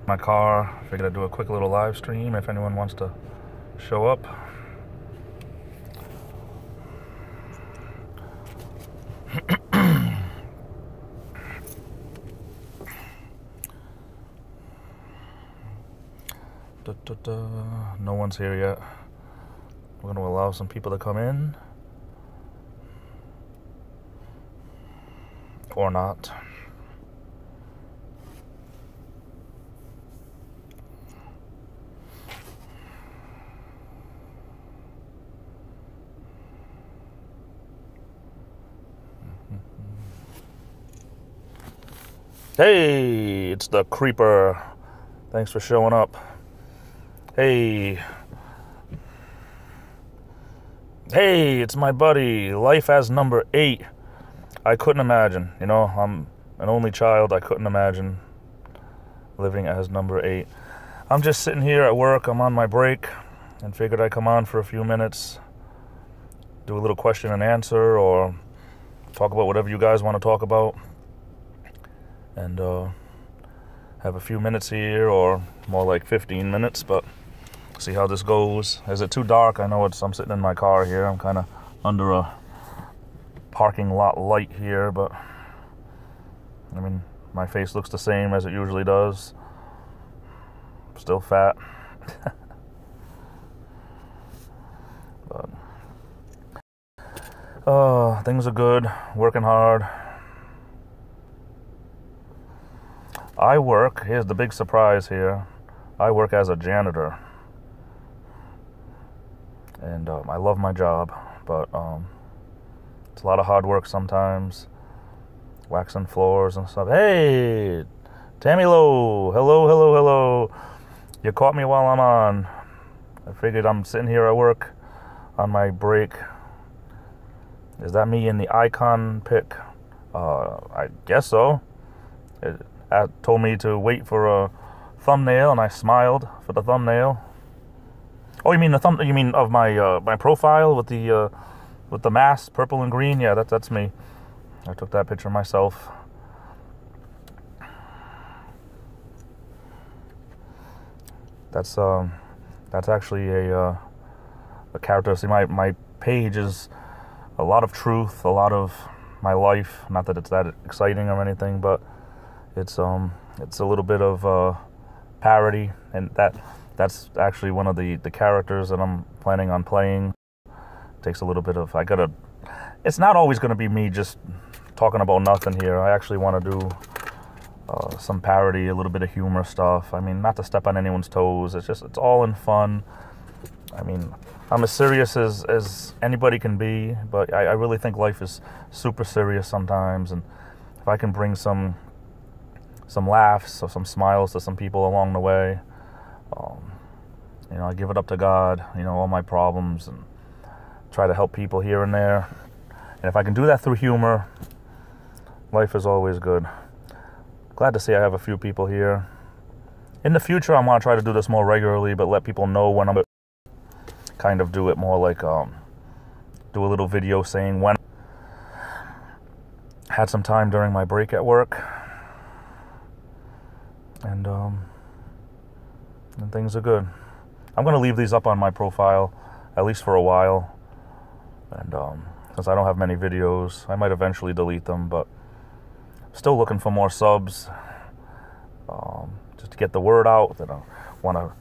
My car. Figured I'd do a quick little live stream if anyone wants to show up. No one's here yet. We're going to allow some people to come in. Or not. Hey, it's the Creeper. Thanks for showing up. Hey, it's my buddy, Life as number 8. I couldn't imagine, you know, I'm an only child. I couldn't imagine living as number 8. I'm just sitting here at work. I'm on my break and figured I'd come on for a few minutes, do a little question and answer, or talk about whatever you guys want to talk about, and have a few minutes here, or more like 15 minutes, but see how this goes. Is it too dark? I know I'm sitting in my car here. I'm kind of under a parking lot light here, but I mean, my face looks the same as it usually does. Still fat. But things are good. Working hard. Here's the big surprise here. I work as a janitor. And I love my job, but it's a lot of hard work sometimes, waxing floors and stuff. Hey, Tammy Lowe, hello. You caught me while I'm on. I figured I'm sitting here at work on my break. Is that me in the icon pic? I guess so. It told me to wait for a thumbnail, and I smiled for the thumbnail. Oh, you mean the You mean of my my profile with the mask, purple and green? Yeah, that's me. I took that picture myself. That's actually a character. See, my page is a lot of truth, a lot of my life. Not that it's that exciting or anything, but it's a little bit of parody, and that's actually one of the characters that I'm planning on playing. Takes a little bit of, it's not always going to be me just talking about nothing here. I actually want to do some parody, a little bit of humor stuff. I mean, not to step on anyone's toes. It's all in fun. I mean, I'm as serious as anybody can be, but I really think life is super serious sometimes. And if I can bring some laughs or some smiles to some people along the way, you know, I give it up to God, you know, all my problems, and try to help people here and there. And if I can do that through humor, life is always good. Glad to see I have a few people here. In the future, I want to try to do this more regularly, but let people know when I'm kind of do it more like do a little video saying when I had some time during my break at work, and things are good. I'm going to leave these up on my profile, at least for a while. And since I don't have many videos, I might eventually delete them, but still looking for more subs, just to get the word out that I want to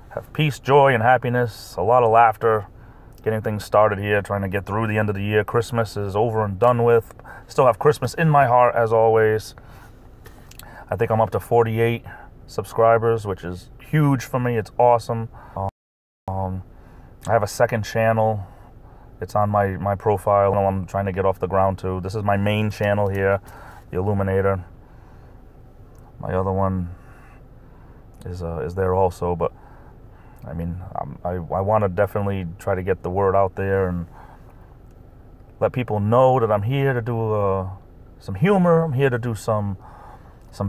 have peace, joy, and happiness, a lot of laughter, getting things started here, trying to get through the end of the year. Christmas is over and done with. Still have Christmas in my heart, as always. I think I'm up to 48 subscribers, which is huge for me. It's awesome. I have a second channel. It's on my profile. I'm trying to get off the ground too. This is my main channel here, the Illuminator. My other one is there also, but I mean, I want to definitely try to get the word out there and let people know that I'm here to do some humor. I'm here to do some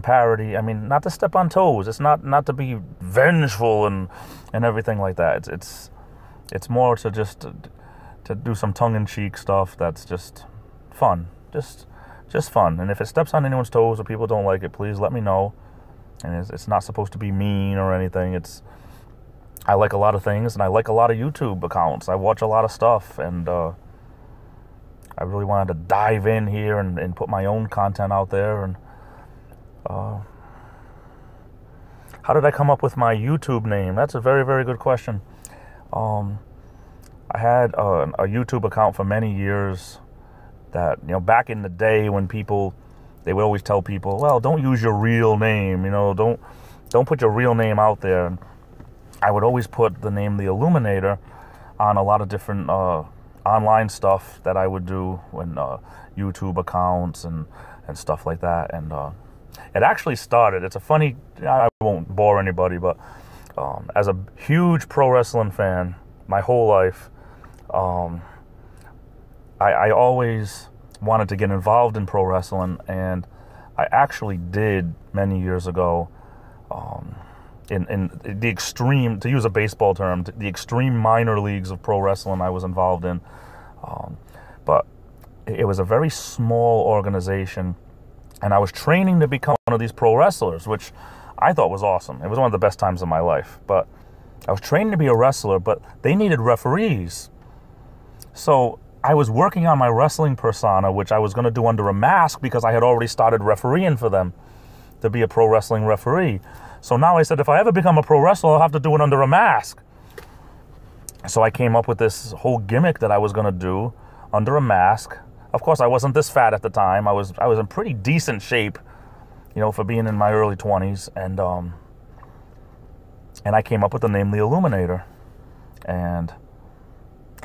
parody. I mean, not to step on toes. It's not to be vengeful and everything like that. It's more to just to do some tongue-in-cheek stuff that's just fun. Just fun. And if it steps on anyone's toes or people don't like it, please let me know. And it's not supposed to be mean or anything. I like a lot of things, and I like a lot of YouTube accounts. I watch a lot of stuff, and I really wanted to dive in here and put my own content out there. And how did I come up with my YouTube name? That's a very, very good question. I had a YouTube account for many years that, you know, back in the day when they would always tell people, well, don't use your real name, you know, don't put your real name out there. And I would always put the name The Illuminator on a lot of different online stuff that I would do when YouTube accounts and stuff like that. And it actually started, it's a funny, I won't bore anybody, but as a huge pro wrestling fan my whole life, I always wanted to get involved in pro wrestling, and I actually did many years ago in the extreme, to use a baseball term, the extreme minor leagues of pro wrestling I was involved in. But it was a very small organization, and I was training to become one of these pro wrestlers, which I thought was awesome. It was one of the best times of my life. But I was training to be a wrestler, but they needed referees. So I was working on my wrestling persona, which I was going to do under a mask because I had already started refereeing for them to be a pro wrestling referee. So now I said, if I ever become a pro wrestler, I'll have to do it under a mask. So I came up with this whole gimmick that I was going to do under a mask. Of course, I wasn't this fat at the time. I was in pretty decent shape, you know, for being in my early 20s. And I came up with the name The Illuminator. And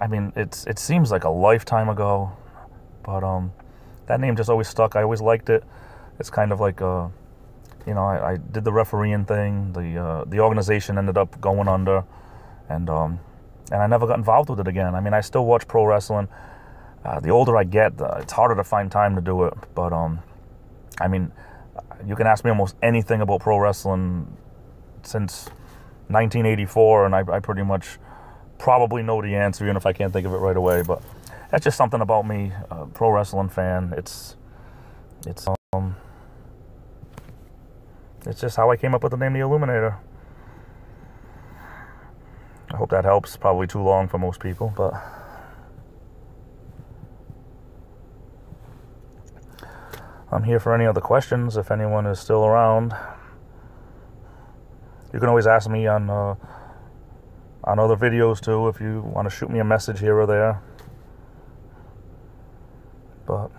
I mean, it seems like a lifetime ago, but that name just always stuck. I always liked it. It's kind of like you know, I did the refereeing thing. The organization ended up going under, and I never got involved with it again. I mean, I still watch pro wrestling. The older I get, it's harder to find time to do it. But I mean, you can ask me almost anything about pro wrestling since 1984, and I pretty much probably know the answer, even if I can't think of it right away. But that's just something about me, pro wrestling fan. It's just how I came up with the name The Illuminator. I hope that helps. Probably too long for most people, but I'm here for any other questions if anyone is still around. You can always ask me on other videos too if you want to shoot me a message here or there. But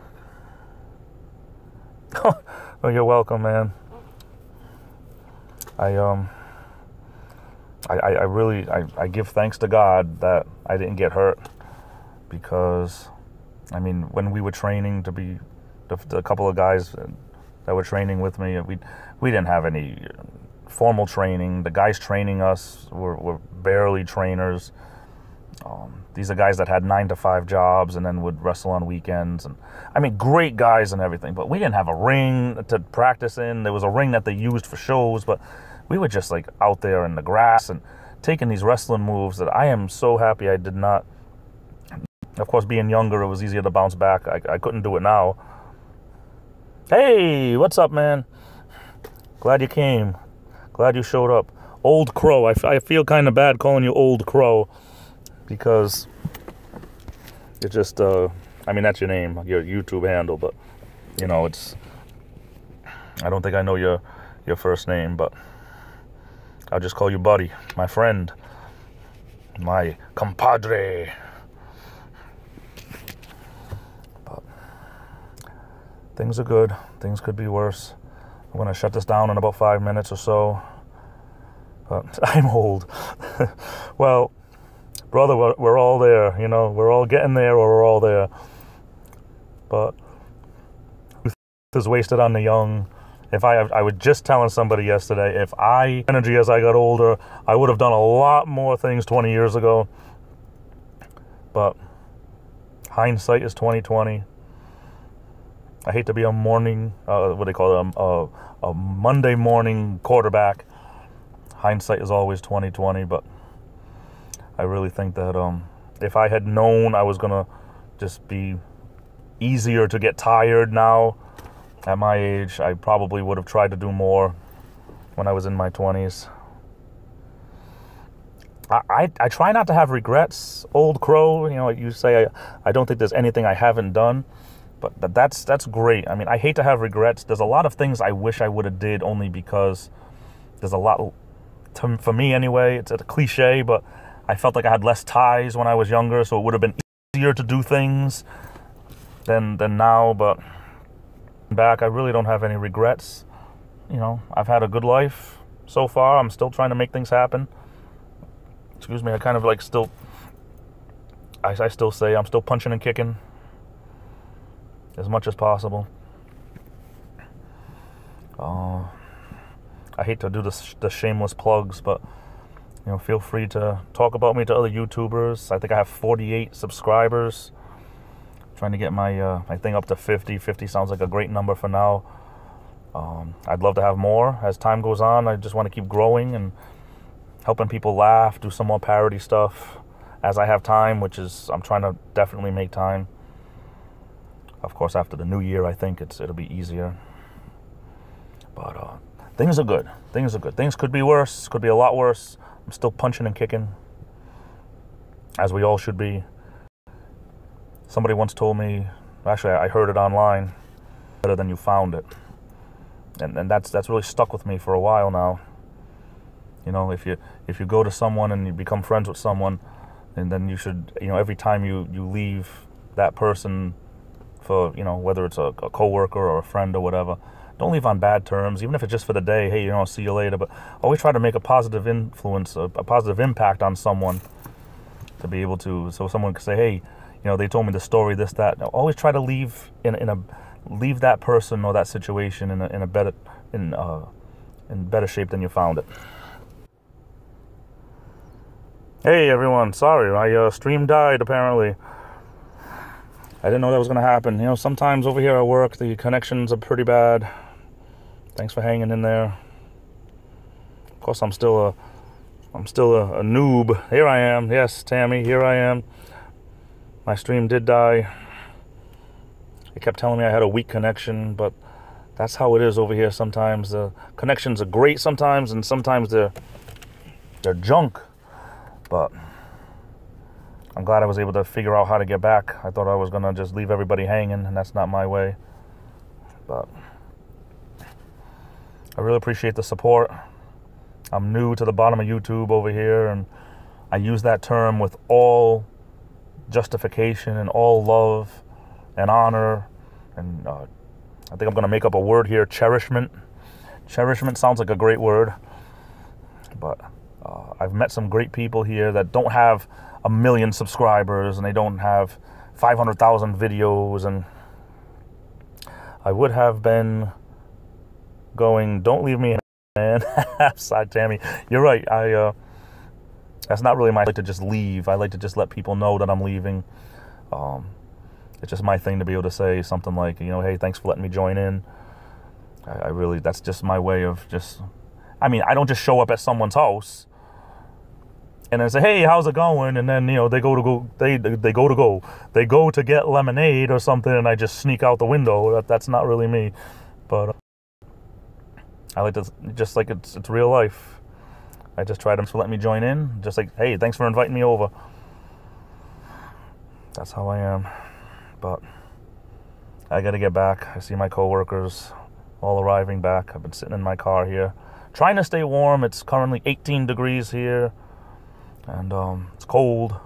oh, you're welcome, man. I really give thanks to God that I didn't get hurt, because I mean, when we were training to be the couple of guys that were training with me, we didn't have any formal training. The guys training us were barely trainers. These are guys that had 9-to-5 jobs and then would wrestle on weekends. And I mean, great guys and everything, but we didn't have a ring to practice in. There was a ring that they used for shows, but we were just like out there in the grass and taking these wrestling moves that I am so happy I did not. Of course, being younger, it was easier to bounce back. I couldn't do it now. Hey, what's up, man? Glad you came. Glad you showed up. Old Crow. I feel kind of bad calling you Old Crow, because it just, I mean, that's your name, your YouTube handle, but, you know, I don't think I know your first name, but I'll just call you Buddy, my friend, my compadre. But things are good. Things could be worse. I'm going to shut this down in about 5 minutes or so. But I'm old. Well, brother, we're all there, you know. We're all getting there, or we're all there. But youth is wasted on the young. I was just telling somebody yesterday, if energy as I got older, I would have done a lot more things 20 years ago. But hindsight is 20/20. I hate to be a morning, what do they call it, a Monday morning quarterback. Hindsight is always 20/20, but I really think that if I had known I was gonna just be easier to get tired now at my age, I probably would have tried to do more. when I was in my 20s. I try not to have regrets, old crow. You know, you say I don't think there's anything I haven't done, but that's great. I mean, I hate to have regrets. There's a lot of things I wish I would have did only because there's a lot, for me anyway, it's a cliche, but I felt like I had less ties when I was younger, so it would have been easier to do things than now. But back, I really don't have any regrets. You know, I've had a good life so far. I'm still trying to make things happen. Excuse me, I kind of like still, I still say I'm still punching and kicking as much as possible. I hate to do the shameless plugs, but you know, feel free to talk about me to other YouTubers. I think I have 48 subscribers. I'm trying to get my thing up to 50. 50 sounds like a great number for now. I'd love to have more as time goes on. I just want to keep growing and helping people laugh, do some more parody stuff as I have time, which is, I'm trying to definitely make time. Of course, after the new year, I think it'll be easier. But things are good. Things are good. Things could be worse, could be a lot worse. I'm still punching and kicking, as we all should be. Somebody once told me, actually I heard it online, better than you found it. And that's really stuck with me for a while now. You know, if you go to someone and you become friends with someone, and then you should, you know, every time you leave that person for, you know, whether it's a coworker or a friend or whatever, don't leave on bad terms, even if it's just for the day. Hey, you know, I'll see you later. But always try to make a positive influence, a positive impact on someone, to be able to, so someone can say, hey, you know, they told me the story, this, that. Now, always try to leave leave that person or that situation in better shape than you found it. Hey everyone, sorry, my stream died apparently. I didn't know that was going to happen. You know, sometimes over here at work the connections are pretty bad. Thanks for hanging in there. Of course, I'm still a noob. Here I am. Yes, Tammy, here I am. My stream did die. They kept telling me I had a weak connection, but that's how it is over here sometimes. The connections are great sometimes, and sometimes they're junk. But I'm glad I was able to figure out how to get back. I thought I was going to just leave everybody hanging, and that's not my way. But I really appreciate the support. I'm new to the bottom of YouTube over here, and I use that term with all justification and all love and honor. And I think I'm going to make up a word here, cherishment. Cherishment sounds like a great word. But I've met some great people here that don't have 1 million subscribers, and they don't have 500,000 videos, and I would have been going, don't leave me, man. Side Tammy, you're right. That's not really my, I like to just leave. I like to just let people know that I'm leaving. It's just my thing to be able to say something like, you know, hey, thanks for letting me join in. I really, that's just my way of just, I mean, I don't just show up at someone's house and then say, hey, how's it going? And then, you know, they go to get lemonade or something, and I just sneak out the window. That's not really me. But I like to, just like it's real life. I just try to let me join in. Just like, hey, thanks for inviting me over. That's how I am. But I got to get back. I see my coworkers all arriving back. I've been sitting in my car here, trying to stay warm. It's currently 18 degrees here. And it's cold,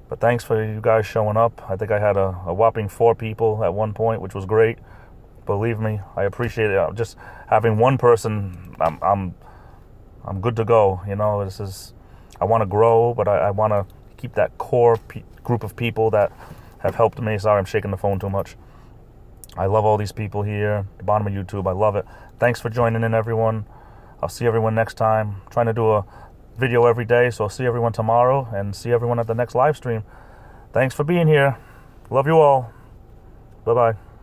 but thanks for you guys showing up. I think I had a whopping 4 people at one point, which was great. Believe me, I appreciate it. Just having one person, I'm good to go. You know, this is, I want to grow, but I want to keep that core group of people that have helped me. Sorry, I'm shaking the phone too much. I love all these people here, the bottom of YouTube. I love it. Thanks for joining in, everyone. I'll see everyone next time. I'm trying to do a video every day, so I'll see everyone tomorrow and see everyone at the next live stream. Thanks for being here. Love you all. Bye-bye.